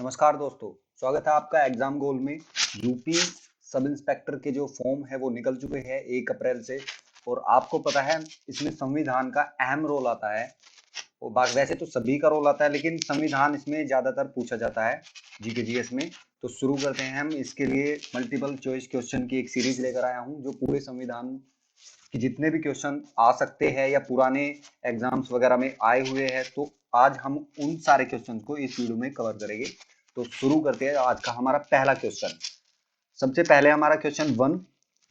नमस्कार दोस्तों, स्वागत है आपका एग्जाम गोल में। यूपी सब इंस्पेक्टर के जो फॉर्म है वो निकल चुके हैं 1 अप्रैल से। और आपको पता है इसमें संविधान का अहम रोल आता है। वो वैसे तो सभी का रोल आता है, लेकिन संविधान इसमें ज्यादातर पूछा जाता है जीके जीएस में। तो शुरू करते हैं हम। इसके लिए मल्टीपल चॉइस क्वेश्चन की एक सीरीज लेकर आया हूँ, जो पूरे संविधान कि जितने भी क्वेश्चन आ सकते हैं या पुराने एग्जाम्स वगैरह में आए हुए हैं, तो आज हम उन सारे क्वेश्चन को इस वीडियो में कवर करेंगे। तो शुरू करते हैं आज का हमारा पहला क्वेश्चन। सबसे पहले हमारा क्वेश्चन 1,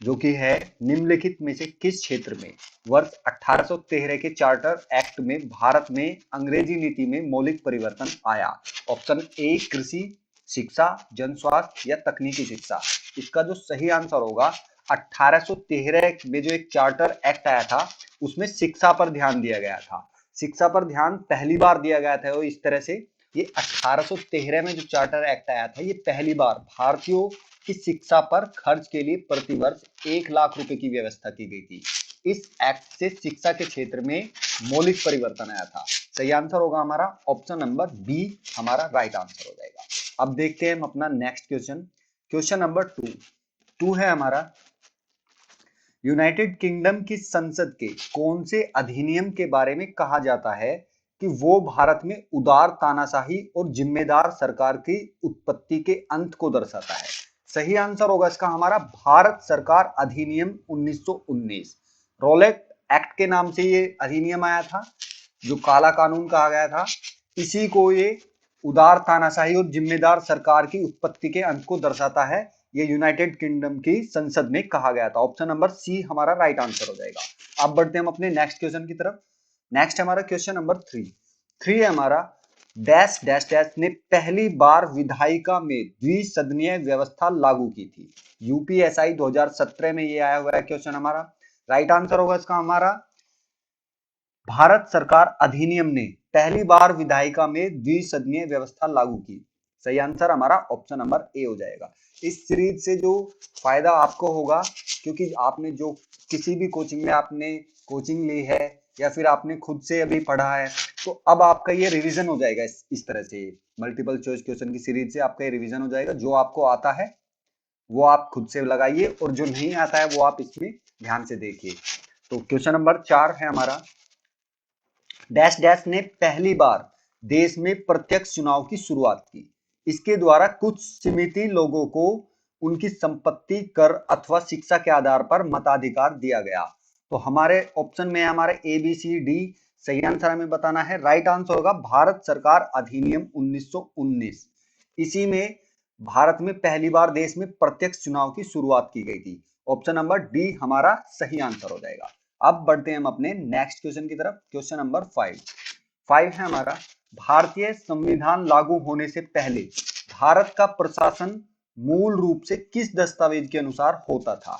जो कि है निम्नलिखित में से किस क्षेत्र में वर्ष 1813 के चार्टर एक्ट में भारत में अंग्रेजी नीति में मौलिक परिवर्तन आया? ऑप्शन ए कृषि, शिक्षा, जन स्वास्थ्य या तकनीकी शिक्षा। इसका जो सही आंसर होगा, 1813 में जो एक चार्टर एक्ट आया था उसमें शिक्षा पर ध्यान दिया गया था। शिक्षा पर ध्यान पहली बार दिया गया था। वो इस तरह से, ये 1813 में जो चार्टर एक्ट आया था, ये पहली बार भारतीयों की शिक्षा पर खर्च के लिए प्रतिवर्ष 1 लाख रुपए की व्यवस्था की गई थी। इस एक्ट से शिक्षा के क्षेत्र में मौलिक परिवर्तन आया था। सही आंसर होगा हमारा ऑप्शन नंबर बी, हमारा राइट आंसर हो जाएगा। अब देखते हैं हम अपना नेक्स्ट क्वेश्चन। क्वेश्चन नंबर 2 है हमारा, यूनाइटेड किंगडम की संसद के कौन से अधिनियम के बारे में कहा जाता है कि वो भारत में उदार तानाशाही और जिम्मेदार सरकार की उत्पत्ति के अंत को दर्शाता है? सही आंसर होगा इसका हमारा भारत सरकार अधिनियम 1919। रोलेट एक्ट के नाम से ये अधिनियम आया था, जो काला कानून कहा गया था। इसी को ये उदार तानाशाही और जिम्मेदार सरकार की उत्पत्ति के अंत को दर्शाता है। ये यूनाइटेड किंगडम की संसद में कहा गया था। ऑप्शन नंबर सी हमारा राइट आंसर हो जाएगा। अब बढ़ते हैं हम अपने नेक्स्ट क्वेश्चन की तरफ। नेक्स्ट हमारा क्वेश्चन नंबर 3 है हमारा, डैश डैश डैश ने पहली बार विधायिका में द्विसदनीय व्यवस्था लागू की थी? यूपीएसआई 2017 में ये आया हुआ है क्वेश्चन हमारा। राइट आंसर होगा इसका हमारा भारत सरकार अधिनियम ने पहली बार विधायिका में द्विसदनीय व्यवस्था लागू की। सही आंसर हमारा ऑप्शन नंबर ए हो जाएगा। इस सीरीज से जो फायदा आपको होगा, क्योंकि आपने जो किसी भी कोचिंग में आपने कोचिंग ली है या फिर आपने खुद से अभी पढ़ा है, तो अब आपका ये रिवीजन हो जाएगा। इस तरह से मल्टीपल चॉइस क्वेश्चन की सीरीज से आपका ये रिवीजन हो जाएगा। जो आपको आता है वो आप खुद से लगाइए, और जो नहीं आता है वो आप इसमें ध्यान से देखिए। तो क्वेश्चन नंबर 4 है हमारा, डैश डैश ने पहली बार देश में प्रत्यक्ष चुनाव की शुरुआत की। इसके द्वारा कुछ सीमित लोगों को उनकी संपत्ति, कर अथवा शिक्षा के आधार पर मताधिकार दिया गया। तो हमारे ऑप्शन में हमारे ए बी सी डी। सही आंसर हमें बताना है। राइट आंसर होगा भारत सरकार अधिनियम 1919। इसी में भारत में पहली बार देश में प्रत्यक्ष चुनाव की शुरुआत की गई थी। ऑप्शन नंबर डी हमारा सही आंसर हो जाएगा। अब बढ़ते हैं हम अपने नेक्स्ट क्वेश्चन की तरफ। क्वेश्चन नंबर 5 है हमारा, भारतीय संविधान लागू होने से पहले भारत का प्रशासन मूल रूप से किस दस्तावेज के अनुसार होता था?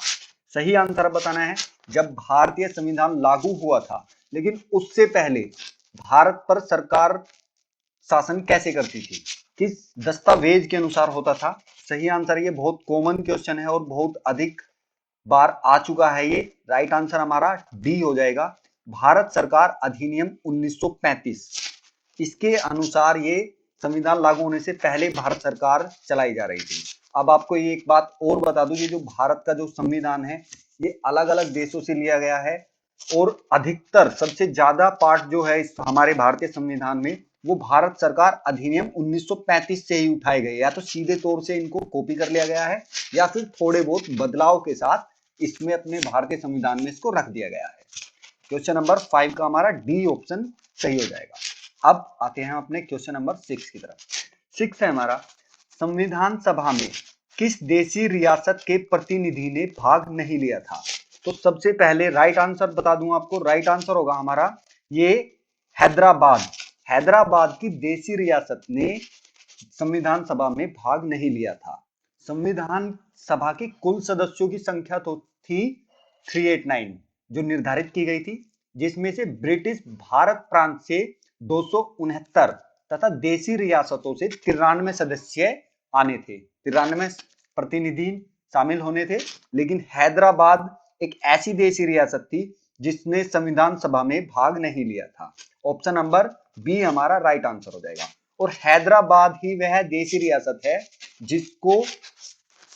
सही आंसर बताना है। जब भारतीय संविधान लागू हुआ था, लेकिन उससे पहले भारत पर सरकार शासन कैसे करती थी, किस दस्तावेज के अनुसार होता था? सही आंसर, ये बहुत कॉमन क्वेश्चन है और बहुत अधिक बार आ चुका है ये। राइट आंसर हमारा डी हो जाएगा, भारत सरकार अधिनियम 1935। इसके अनुसार ये संविधान लागू होने से पहले भारत सरकार चलाई जा रही थी। अब आपको ये एक बात और बता दूं, ये जो भारत का जो संविधान है, ये अलग अलग देशों से लिया गया है, और अधिकतर सबसे ज्यादा पार्ट जो है इस हमारे भारतीय संविधान में, वो भारत सरकार अधिनियम 1935 से ही उठाए गए। या तो सीधे तौर से इनको कॉपी कर लिया गया है, या फिर थोड़े बहुत बदलाव के साथ इसमें अपने भारतीय संविधान में इसको रख दिया गया है। क्वेश्चन नंबर 5 का हमारा डी ऑप्शन सही हो जाएगा। अब आते हैं अपने क्वेश्चन नंबर 6 की तरफ। 6 है हमारा, संविधान सभा में किस देशी रियासत के प्रतिनिधि ने भाग नहीं लिया था? तो सबसे पहले राइट आंसर बता दूं आपको। राइट आंसर होगा हमारा ये हैदराबाद। हैदराबाद की देशी रियासत ने संविधान सभा में भाग नहीं लिया था। संविधान सभा के कुल सदस्यों की संख्या तो थी 389, जो निर्धारित की गई थी, जिसमें से ब्रिटिश भारत प्रांत से 269 तथा देशी रियासतों से 93 सदस्य आने थे। 93 प्रतिनिधि शामिल होने थे। लेकिन हैदराबाद एक ऐसी देशी रियासत थी जिसने संविधान सभा में भाग नहीं लिया था। ऑप्शन नंबर बी हमारा राइट आंसर हो जाएगा। और हैदराबाद ही वह देशी रियासत है जिसको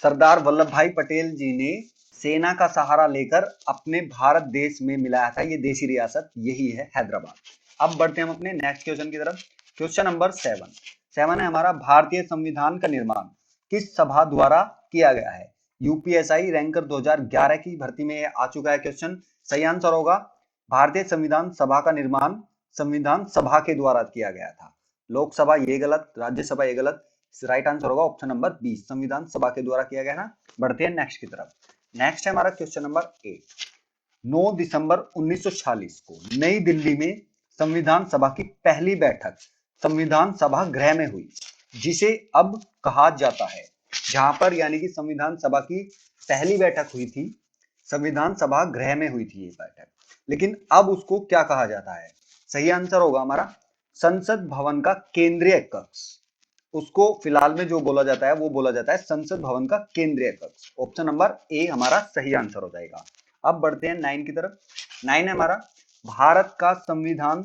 सरदार वल्लभ भाई पटेल जी ने सेना का सहारा लेकर अपने भारत देश में मिलाया था। ये देशी रियासत यही है हैदराबाद। अब बढ़ते हैं हम अपने नेक्स्ट क्वेश्चन की तरफ। क्वेश्चन नंबर 7 है हमारा, भारतीय संविधान का निर्माण किस सभा द्वारा किया गया है? यूपीएसआई रैंकर 2011 की भर्ती में आ चुका है क्वेश्चन। सही आंसर होगा भारतीय संविधान सभा का निर्माण संविधान सभा के द्वारा किया गया था। लोकसभा ये गलत, राज्यसभा ये गलत, राइट आंसर होगा ऑप्शन नंबर 20, संविधान सभा के द्वारा किया गया ना। बढ़ते हैं नेक्स्ट की तरफ। नेक्स्ट है हमारा क्वेश्चन नंबर 8। 9 दिसंबर 1946 को नई दिल्ली में संविधान सभा की पहली बैठक संविधान सभा गृह में हुई, जिसे अब कहा जाता है, जहां पर यानी कि संविधान सभा की पहली बैठक हुई थी, संविधान सभा गृह में हुई थी ये बैठक, लेकिन अब उसको क्या कहा जाता है? सही आंसर होगा हमारा संसद भवन का केंद्रीय कक्ष। उसको फिलहाल में जो बोला जाता है वो बोला जाता है संसद भवन का केंद्रीय कक्ष। ऑप्शन नंबर ए हमारा सही आंसर हो जाएगा। अब बढ़ते हैं 9 की तरफ। 9 है हमारा, भारत का संविधान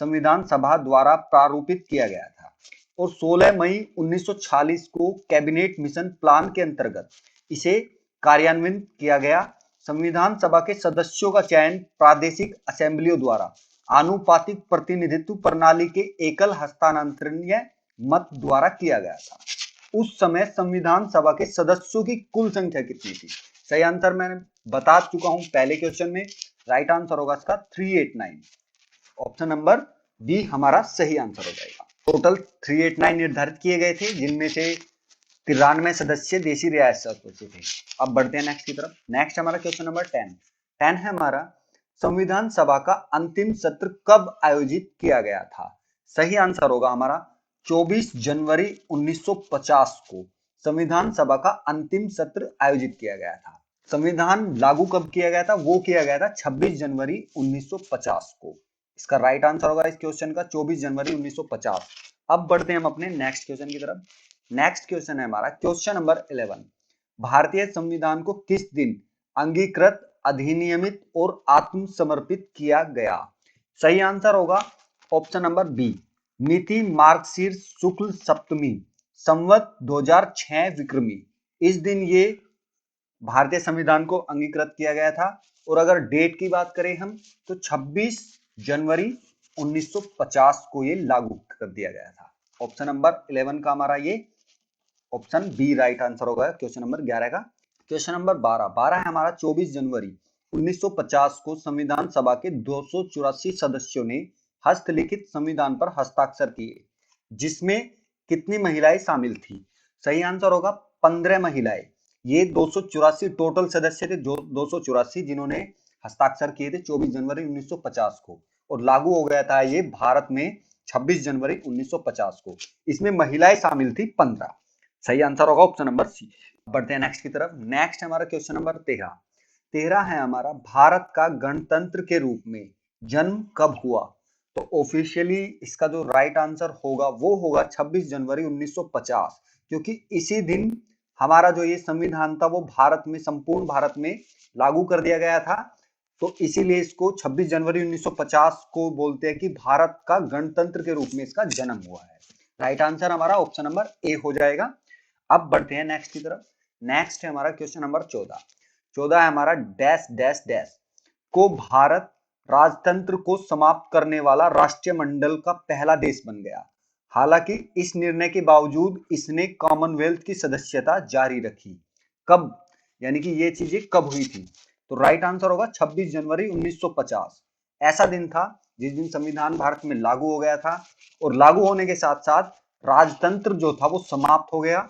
संविधान सभा द्वारा प्रारूपित किया गया था और 16 मई 1946 को कैबिनेट मिशन प्लान के अंतर्गत इसे कार्यान्वित किया गया। संविधान सभा के सदस्यों का चयन प्रादेशिक असेंबलियों द्वारा आनुपातिक प्रतिनिधित्व प्रणाली के एकल हस्तांतरणीय मत द्वारा किया गया था। उस समय संविधान सभा के सदस्यों की कुल संख्या कितनी थी? सही आंसर मैंने बता चुका हूं पहले क्वेश्चन में, राइट आंसर होगा इसका 389। ऑप्शन नंबर बी हमारा सही आंसर हो जाएगा। टोटल 389 निर्धारित किए गए थे, जिनमें से 93 सदस्य देशी रियासत थे। अब बढ़ते हैं नेक्स्ट की तरफ। नेक्स्ट हमारा क्वेश्चन नंबर 10 है हमारा, संविधान सभा का अंतिम सत्र कब आयोजित किया गया था? सही आंसर होगा हमारा 24 जनवरी 1950 को संविधान सभा का अंतिम सत्र आयोजित किया गया था। संविधान लागू कब किया गया था? वो किया गया था 26 जनवरी 1950 को। इसका राइट आंसर होगा इस क्वेश्चन का 24 जनवरी 1950। अब बढ़ते हैं हम अपने नेक्स्ट क्वेश्चन की तरफ। नेक्स्ट क्वेश्चन है हमारा क्वेश्चन नंबर 11। भारतीय संविधान को किस दिन अंगीकृत, अधिनियमित और आत्मसमर्पित किया गया? सही आंसर होगा ऑप्शन नंबर बी, मिति मार्गशीर्ष शुक्ल सप्तमी संवत 2006 विक्रमी। इस दिन ये भारतीय संविधान को अंगीकृत किया गया था। और अगर डेट की बात करें हम तो 26 जनवरी 1950 को ये लागू कर दिया गया था। ऑप्शन नंबर 11 का हमारा ये ऑप्शन बी राइट आंसर होगा क्वेश्चन नंबर 11 का। क्वेश्चन नंबर 12 है हमारा, 24 जनवरी 1950 को संविधान सभा के 284 सदस्यों ने हस्तलिखित संविधान पर हस्ताक्षर किए, जिसमें कितनी महिलाएं शामिल थी? सही आंसर होगा 15 महिलाएं। ये 284 टोटल सदस्य थे, जो 284 जिन्होंने हस्ताक्षर किए थे 24 जनवरी 1950 को, और लागू हो गया था ये भारत में 26 जनवरी 1950 को। इसमें महिलाएं शामिल थी 15। सही आंसर होगा ऑप्शन नंबर सी। बढ़ते हैं नेक्स्ट की तरफ। नेक्स्ट हमारा क्वेश्चन नंबर 13 है हमारा, भारत का गणतंत्र के रूप में जन्म कब हुआ? तो ऑफिशियली इसका जो राइट आंसर होगा वो होगा 26 जनवरी 1950, क्योंकि इसी दिन हमारा जो ये संविधान था वो भारत में, संपूर्ण भारत में लागू कर दिया गया था। तो इसीलिए इसको 26 जनवरी 1950 को बोलते हैं कि भारत का गणतंत्र के रूप में इसका जन्म हुआ है। राइट आंसर हमारा ऑप्शन नंबर ए हो जाएगा। अब बढ़ते हैं नेक्स्ट की तरफ। नेक्स्ट है हमारा क्वेश्चन नंबर 14 है हमारा, डैश डैश डैश को भारत राजतंत्र को समाप्त करने वाला राष्ट्रमंडल का पहला देश बन गया। हालांकि इस निर्णय के बावजूद इसने कॉमनवेल्थ की सदस्यता जारी रखी। कब, यानी कि ये चीजें कब हुई थी? तो राइट आंसर होगा 26 जनवरी 1950। ऐसा दिन था जिस दिन संविधान भारत में लागू हो गया था, और लागू होने के साथ साथ राजतंत्र जो था वो समाप्त हो गया,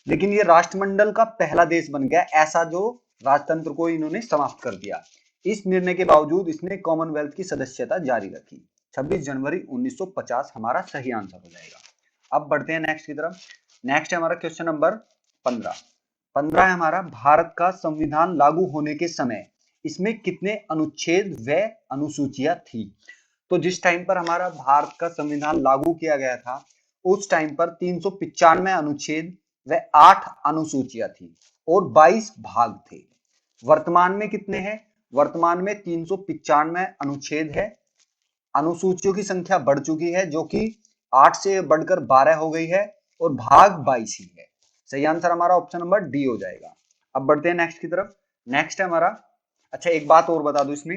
लेकिन ये राष्ट्रमंडल का पहला देश बन गया, ऐसा जो राजतंत्र को इन्होंने समाप्त कर दिया। इस निर्णय के बावजूद इसने कॉमनवेल्थ की सदस्यता जारी रखी। 26 जनवरी 1950 हमारा सही आंसर हो जाएगा। अब बढ़ते हैं नेक्स्ट की तरफ। नेक्स्ट है हमारा क्वेश्चन नंबर 15 है हमारा, भारत का संविधान लागू होने के समय इसमें कितने अनुच्छेद व अनुसूचियां थी? तो जिस टाइम पर हमारा भारत का संविधान लागू किया गया था उस टाइम पर 395 अनुच्छेद व 8 अनुसूचियां थी और 22 भाग थे। वर्तमान में कितने हैं? वर्तमान में 395 अनुच्छेद है। अनुसूचियों की संख्या बढ़ चुकी है, जो कि 8 से बढ़कर 12 हो गई है और भाग 22 ही है। सही आंसर हमारा ऑप्शन नंबर डी हो जाएगा। अब बढ़ते हैं नेक्स्ट की तरफ। नेक्स्ट है हमारा, अच्छा एक बात और बता दूं इसमें,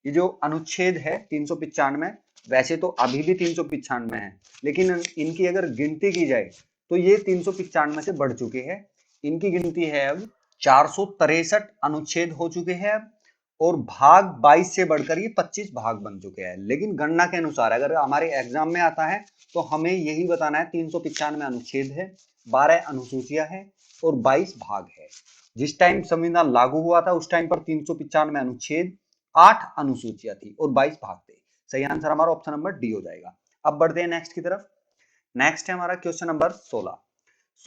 ये जो अनुच्छेद है 395, वैसे तो अभी भी 395 है, लेकिन इनकी अगर गिनती की जाए तो ये 395 से बढ़ चुके हैं। इनकी गिनती है अब 463 अनुच्छेद हो चुके हैं अब, और भाग 22 से बढ़कर ये 25 भाग बन चुके हैं। लेकिन गणना के अनुसार अगर हमारे एग्जाम में आता है तो हमें यही बताना है 395 अनुच्छेद है, 12 अनुसूचियां हैं और 22 भाग है। जिस टाइम संविधान लागू हुआ था उस टाइम पर 395 अनुच्छेद, 8 अनुसूचियां थी और 22 भाग थे। सही आंसर हमारा ऑप्शन नंबर डी हो जाएगा। अब बढ़ते हैं नेक्स्ट की तरफ। नेक्स्ट है हमारा क्वेश्चन नंबर 16।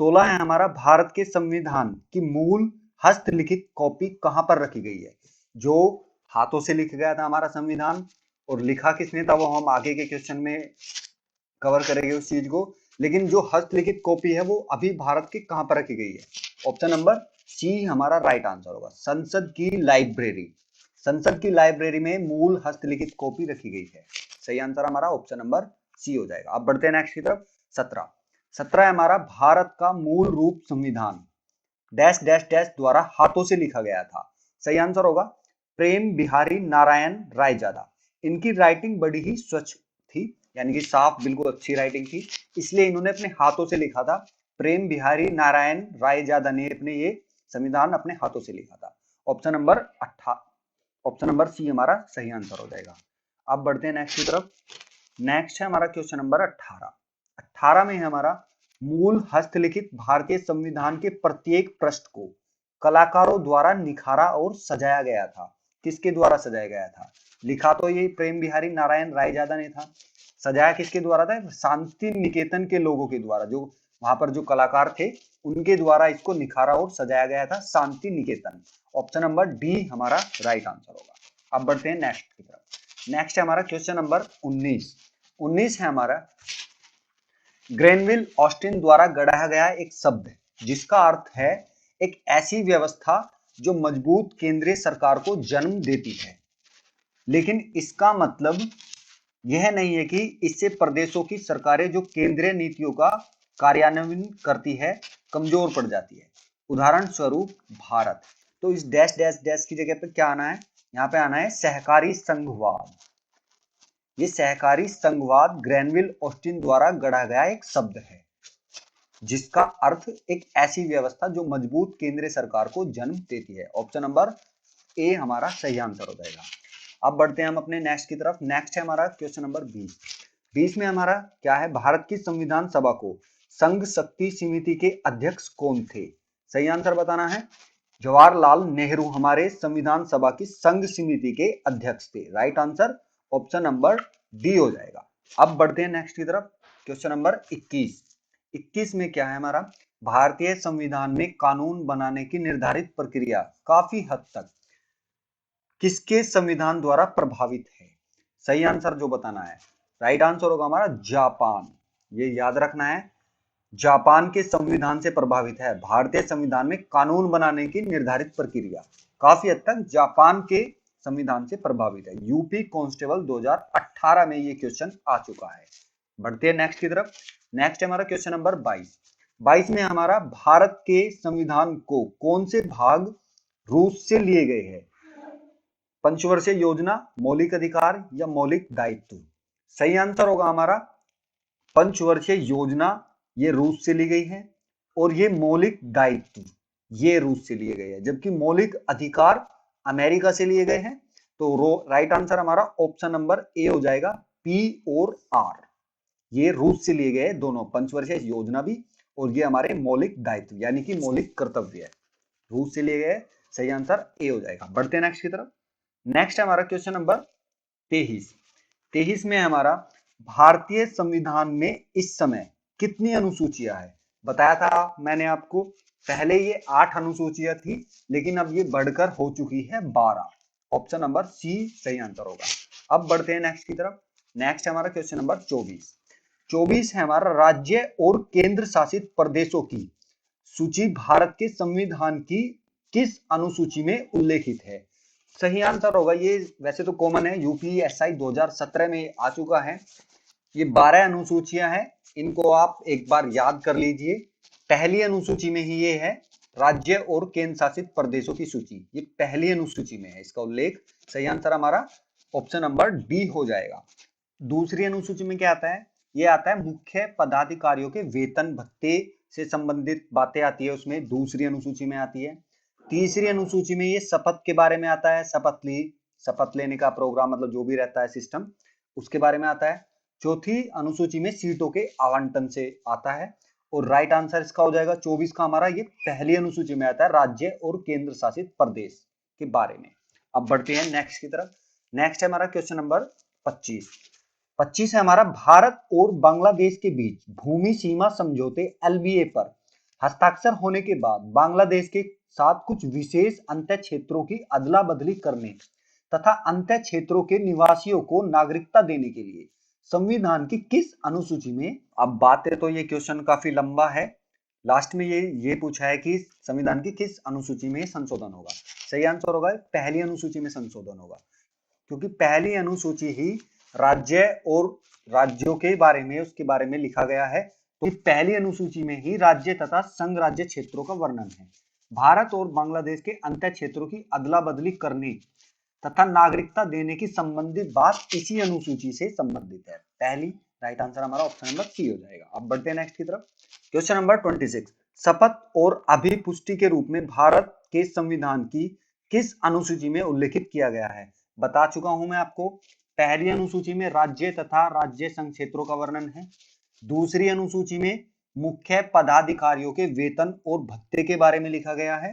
16 है हमारा, भारत के संविधान की मूल हस्तलिखित कॉपी कहां पर रखी गई है? जो हाथों से लिखा गया था हमारा संविधान, और लिखा किसने था वो हम आगे के क्वेश्चन में कवर करेंगे उस चीज को, लेकिन जो हस्तलिखित कॉपी है वो अभी भारत की कहां पर रखी गई है? ऑप्शन नंबर सी हमारा राइट आंसर होगा, संसद की लाइब्रेरी। संसद की लाइब्रेरी में मूल हस्तलिखित कॉपी रखी गई है। सही आंसर हमारा ऑप्शन नंबर सी हो जाएगा। अब बढ़ते हैं नेक्स्ट की तरफ। 17 17 है हमारा, भारत का मूल रूप संविधान डैश डैश डैश द्वारा हाथों से लिखा गया था। सही आंसर होगा प्रेम बिहारी नारायण रायजादा। इनकी राइटिंग बड़ी ही स्वच्छ थी, यानी कि साफ, बिल्कुल अच्छी राइटिंग थी, इसलिए इन्होंने अपने हाथों से लिखा था। प्रेम बिहारी नारायण रायजादा ने अपने ये संविधान अपने हाथों से लिखा था। Option number option number C हमारा सही आंसर हो जाएगा। अब बढ़ते हैं नेक्स्ट की तरफ। नेक्स्ट है हमारा क्वेश्चन नंबर 18। 18 में है हमारा, मूल हस्तलिखित भारतीय संविधान के प्रत्येक पृष्ठ को कलाकारों द्वारा निखारा और सजाया गया था। किसके द्वारा सजाया गया था? लिखा तो ये प्रेम बिहारी नारायण रायजादा ने था, सजाया किसके द्वारा था? शांति निकेतन के लोगों के द्वारा, जो वहां पर जो कलाकार थे उनके द्वारा इसको निखारा और सजाया गया था, Shanti Niketan. Option number D हमारा राइट आंसर होगा। अब बढ़ते हैं नेक्स्ट की तरफ। नेक्स्ट है हमारा क्वेश्चन नंबर 19। 19 है हमारा, ग्रेनविल ऑस्टिन द्वारा गढ़ा गया एक शब्द जिसका अर्थ है एक ऐसी व्यवस्था जो मजबूत केंद्रीय सरकार को जन्म देती है, लेकिन इसका मतलब यह नहीं है कि इससे प्रदेशों की सरकारें जो केंद्रीय नीतियों का कार्यान्वयन करती है कमजोर पड़ जाती है। उदाहरण स्वरूप भारत। तो इस डैश डैश डैश की जगह पे क्या आना है? यहाँ पे आना है सहकारी संघवाद। ये सहकारी संघवाद ग्रेनविल ऑस्टिन द्वारा गढ़ा गया एक शब्द है जिसका अर्थ एक ऐसी व्यवस्था जो मजबूत केंद्रीय सरकार को जन्म देती है। ऑप्शन नंबर ए हमारा सही आंसर हो जाएगा। अब बढ़ते हैं हम अपने नेक्स्ट की तरफ। नेक्स्ट है हमारा क्वेश्चन नंबर 20। 20 में हमारा क्या है, भारत की संविधान सभा को संघ शक्ति समिति के अध्यक्ष कौन थे? सही आंसर बताना है। जवाहरलाल नेहरू हमारे संविधान सभा की संघ समिति के अध्यक्ष थे। Right answer option number D हो जाएगा। अब बढ़ते हैं नेक्स्ट की तरफ। Question number 21। 21 में क्या है हमारा, भारतीय संविधान में कानून बनाने की निर्धारित प्रक्रिया काफी हद तक किसके संविधान द्वारा प्रभावित है? सही आंसर जो बताना है, राइट आंसर होगा हमारा जापान। ये याद रखना है, जापान के संविधान से प्रभावित है। भारतीय संविधान में कानून बनाने की निर्धारित प्रक्रिया काफी हद तक जापान के संविधान से प्रभावित है। यूपी कांस्टेबल 2018 में ये क्वेश्चन आ चुका है। बढ़ते हैं नेक्स्ट की तरफ। नेक्स्ट है हमारा क्वेश्चन नंबर 22। 22 में हमारा, भारत के संविधान को कौन से भाग रूस से लिए गए हैं? पंचवर्षीय योजना, मौलिक अधिकार या मौलिक दायित्व? सही आंसर होगा हमारा पंचवर्षीय योजना, ये रूस से ली गई है, और ये मौलिक दायित्व ये रूस से लिए गए हैं, जबकि मौलिक अधिकार अमेरिका से लिए गए हैं। तो राइट आंसर हमारा ऑप्शन नंबर ए हो जाएगा, पी और आर। ये रूस से लिए गए दोनों, पंचवर्षीय योजना भी और ये हमारे मौलिक दायित्व यानी कि मौलिक कर्तव्य है, रूस से लिए गए। सही आंसर ए हो जाएगा। बढ़ते हैं नेक्स्ट की तरफ। नेक्स्ट है हमारा क्वेश्चन नंबर 23। 23 में हमारा, भारतीय संविधान में इस समय कितनी अनुसूचियां है? बताया था मैंने आपको, पहले ये 8 अनुसूचियां थी, लेकिन अब ये बढ़कर हो चुकी है 12। ऑप्शन नंबर सी सही आंसर होगा। अब बढ़ते हैं नेक्स्ट की तरफ। नेक्स्ट है हमारा क्वेश्चन नंबर 24। 24 है हमारा, राज्य और केंद्र शासित प्रदेशों की सूची भारत के संविधान की किस अनुसूची में उल्लेखित है? सही आंसर होगा, ये वैसे तो कॉमन है, यूपीएसआई 2017 में आ चुका है। ये 12 अनुसूचियां हैं, इनको आप एक बार याद कर लीजिए। पहली अनुसूची में ही ये है राज्य और केंद्र शासित प्रदेशों की सूची, ये पहली अनुसूची में है इसका उल्लेख। सही आंसर हमारा ऑप्शन नंबर डी हो जाएगा। दूसरी अनुसूची में क्या आता है? ये आता है मुख्य पदाधिकारियों के वेतन भत्ते से संबंधित बातें आती है, उसमें दूसरी अनुसूची में आती है। तीसरी अनुसूची में ये शपथ के बारे में आता है, शपथ लेने का प्रोग्राम, मतलब जो भी रहता है सिस्टम, उसके बारे में आता है। चौथी अनुसूची में सीटों के आवंटन से आता है। और राइट आंसर इसका हो जाएगा 24 का हमारा, ये पहली अनुसूची में आता है राज्य और केंद्र शासित प्रदेश के बारे में। अब बढ़ते हैं नेक्स्ट की तरफ। नेक्स्ट है हमारा क्वेश्चन नंबर 25। 25 है हमारा, भारत और बांग्लादेश के बीच भूमि सीमा समझौते एलबीए पर हस्ताक्षर होने के बाद बांग्लादेश के साथ कुछ विशेष अंतः क्षेत्रों की अदला बदली करने तथा अंतः क्षेत्रों के निवासियों को नागरिकता देने के लिए संविधान की किस अनुसूची में, अब बात है तो ये क्वेश्चन काफी लंबा है, लास्ट में ये पूछा है कि संविधान की किस अनुसूची में संशोधन होगा। सही आंसर होगा पहली अनुसूची में संशोधन होगा, क्योंकि पहली अनुसूची ही राज्य और राज्यों के बारे में, उसके बारे में लिखा गया है। तो पहली अनुसूची में ही राज्य तथा संघ राज्य क्षेत्रों का वर्णन है। भारत और बांग्लादेश के अंतः क्षेत्रों की अदला बदली करने तथा नागरिकता देने की संबंधित बात इसी अनुसूची से संबंधित है। पहली, राइट आंसर हमारा ऑप्शन नंबर सी हो जाएगा। अब बढ़ते हैं नेक्स्ट की तरफ। क्वेश्चन नंबर 26, शपथ और अभिपुष्टि के रूप में भारत के संविधान की किस अनुसूची में उल्लेखित किया गया है? बता चुका हूं मैं आपको। पहली अनुसूची में राज्य तथा राज्य संघ क्षेत्रों का वर्णन है। दूसरी अनुसूची में मुख्य पदाधिकारियों के वेतन और भत्ते के बारे में लिखा गया है।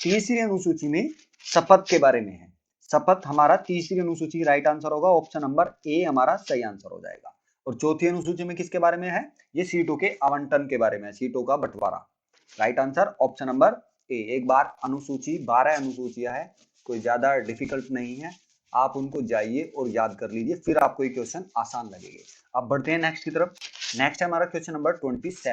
तीसरी अनुसूची में शपथ के बारे में है। शपथ हमारा तीसरी अनुसूची, राइट आंसर होगा ऑप्शन नंबर ए हमारा सही आंसर हो जाएगा। और चौथी अनुसूची में किसके बारे में है? ये सीटों के आवंटन के बारे में है, सीटों का बंटवारा। Right answer option number A. एक बार अनुसूची, 12 अनुसूचियां है, कोई ज्यादा डिफिकल्ट नहीं है, आप उनको जाइए और याद कर लीजिए, फिर आपको ये क्वेश्चन आसान लगेंगे। अब बढ़ते हैं नेक्स्ट की तरफ। नेक्स्ट है हमारा क्वेश्चन नंबर 27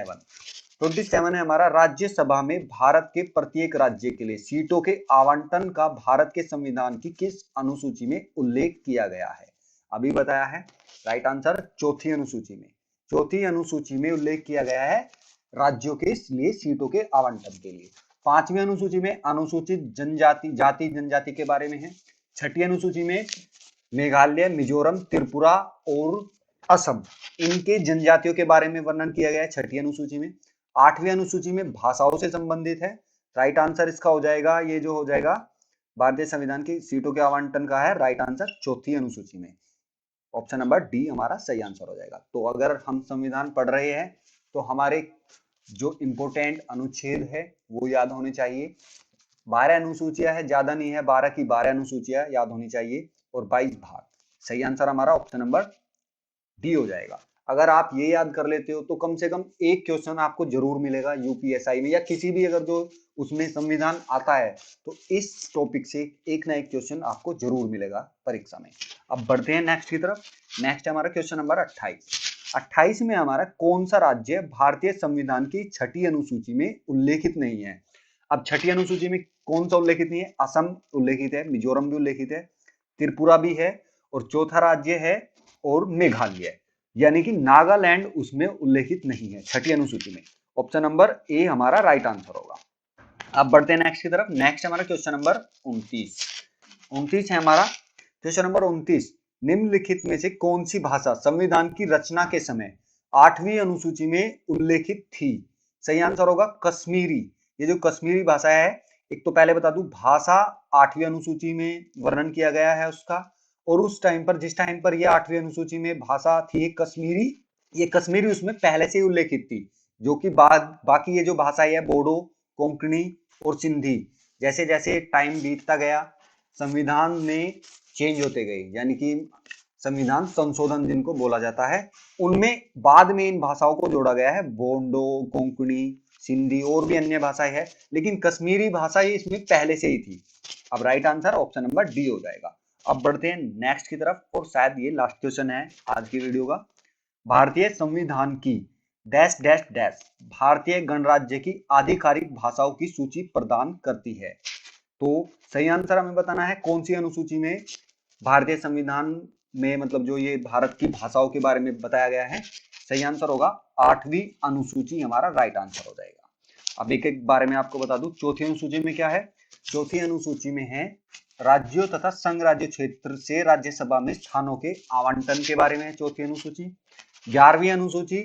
है हमारा, राज्यसभा में भारत के प्रत्येक राज्य के लिए सीटों के आवंटन का भारत के संविधान की किस अनुसूची में उल्लेख किया गया है? अभी बताया है, राइट आंसर चौथी अनुसूची में। चौथी अनुसूची में उल्लेख किया गया है राज्यों के लिए सीटों के आवंटन के लिए। पांचवी अनुसूची में अनुसूचित जनजाति, जाति जनजाति के बारे में है। छठी अनुसूची में मेघालय, मिजोरम, त्रिपुरा और असम, इनके जनजातियों के बारे में वर्णन किया गया है छठी अनुसूची में। आठवीं अनुसूची में भाषाओं से संबंधित है। राइट आंसर इसका हो जाएगा, ये जो हो जाएगा भारतीय संविधान की सीटों के आवंटन का है, राइट आंसर चौथी अनुसूची में। ऑप्शन नंबर डी हमारा सही आंसर हो जाएगा। तो अगर हम संविधान पढ़ रहे हैं तो हमारे जो इंपोर्टेंट अनुच्छेद है वो याद होने चाहिए। 12 अनुसूचियां है, ज्यादा नहीं है, 12 की 12 अनुसूचियां याद होनी चाहिए और 22 भाग। सही आंसर हमारा ऑप्शन नंबर डी हो जाएगा। अगर आप ये याद कर लेते हो तो कम से कम एक क्वेश्चन आपको जरूर मिलेगा यूपीएसआई में, या किसी भी अगर जो उसमें संविधान आता है तो इस टॉपिक से एक ना एक क्वेश्चन आपको जरूर मिलेगा परीक्षा में। अब बढ़ते हैं नेक्स्ट की तरफ। नेक्स्ट है हमारा क्वेश्चन नंबर 28 में हमारा, कौन सा राज्य भारतीय संविधान की छठी अनुसूची में उल्लेखित नहीं है? अब छठी अनुसूची में कौन सा उल्लेखित नहीं है? असम उल्लेखित है, मिजोरम भी उल्लेखित है, त्रिपुरा भी है, और चौथा राज्य है और मेघालय, यानी कि नागालैंड उसमें उल्लेखित नहीं है छठी अनुसूची में। ऑप्शन नंबर ए हमारा राइट आंसर होगा। अब बढ़ते हैं नेक्स्ट की तरफ। नेक्स्ट हमारा क्वेश्चन नंबर 29 है हमारा। क्वेश्चन नंबर 29, निम्नलिखित में से कौन सी भाषा संविधान की रचना के समय 8वीं अनुसूची में उल्लेखित थी? सही आंसर होगा कश्मीरी। ये जो कश्मीरी भाषा है, एक तो पहले बता दूं, भाषा 8वीं अनुसूची में वर्णन किया गया है उसका, और उस टाइम पर, जिस टाइम पर ये 8वीं अनुसूची में भाषा थी कश्मीरी, ये कश्मीरी उसमें पहले से ही उल्लेखित थी, जो कि बाकी ये जो भाषा है बोडो, कोंकणी और सिंधी, जैसे जैसे टाइम बीतता गया संविधान में चेंज होते गए, यानी कि संविधान संशोधन जिनको बोला जाता है, उनमें बाद में इन भाषाओं को जोड़ा गया है, बोडो, कोंकणी, सिंधी और भी अन्य भाषाएं है, लेकिन कश्मीरी भाषा ये इसमें पहले से ही थी। अब right answer option number D हो जाएगा। अब बढ़ते हैं नेक्स्ट की तरफ, और शायद ये लास्ट क्वेश्चन है आज की वीडियो का। भारतीय संविधान की डैश डैश डैश भारतीय गणराज्य की आधिकारिक भाषाओं की सूची प्रदान करती है। तो सही आंसर हमें बताना है कौन सी अनुसूची में भारतीय संविधान में मतलब जो ये भारत की भाषाओं के बारे में बताया गया है, सही आंसर होगा 8वीं अनुसूची हमारा राइट आंसर हो जाएगा। अब एक एक बारे में आपको बता दूं, चौथी अनुसूची में क्या है। चौथी अनुसूची में है राज्यों तथा संघ राज्य क्षेत्र से राज्यसभा में स्थानों के आवंटन के बारे में है चौथी अनुसूची। 11वीं अनुसूची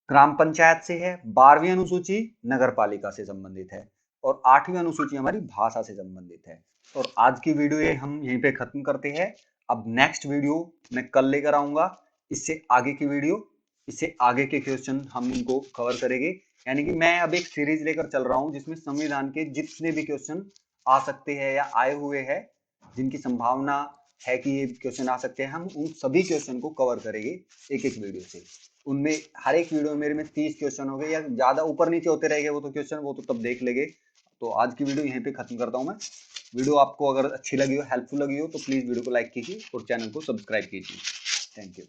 ग्राम पंचायत से है। 12वीं अनुसूची नगर पालिका से संबंधित है और 8वीं अनुसूची हमारी भाषा से संबंधित है। और आज की वीडियो ये हम यहीं पे खत्म करते हैं। अब नेक्स्ट वीडियो मैं कल लेकर आऊंगा, इससे आगे की वीडियो, इससे आगे के क्वेश्चन हम इनको कवर करेंगे। यानी कि मैं अब एक सीरीज लेकर चल रहा हूं जिसमें संविधान के जितने भी क्वेश्चन आ सकते हैं या आए हुए हैं, जिनकी संभावना है कि ये क्वेश्चन आ सकते हैं, हम उन सभी क्वेश्चन को कवर करेंगे एक एक वीडियो से। उनमें हर एक वीडियो मेरे में 30 क्वेश्चन हो गए या ज्यादा ऊपर नीचे होते रहेंगे वो तो क्वेश्चन, वो तो तब देख लेंगे। तो आज की वीडियो यहीं पे खत्म करता हूं मैं। वीडियो आपको अगर अच्छी लगी हो, हेल्पफुल लगी हो, तो प्लीज वीडियो को लाइक कीजिए और चैनल को सब्सक्राइब कीजिए। Thank you.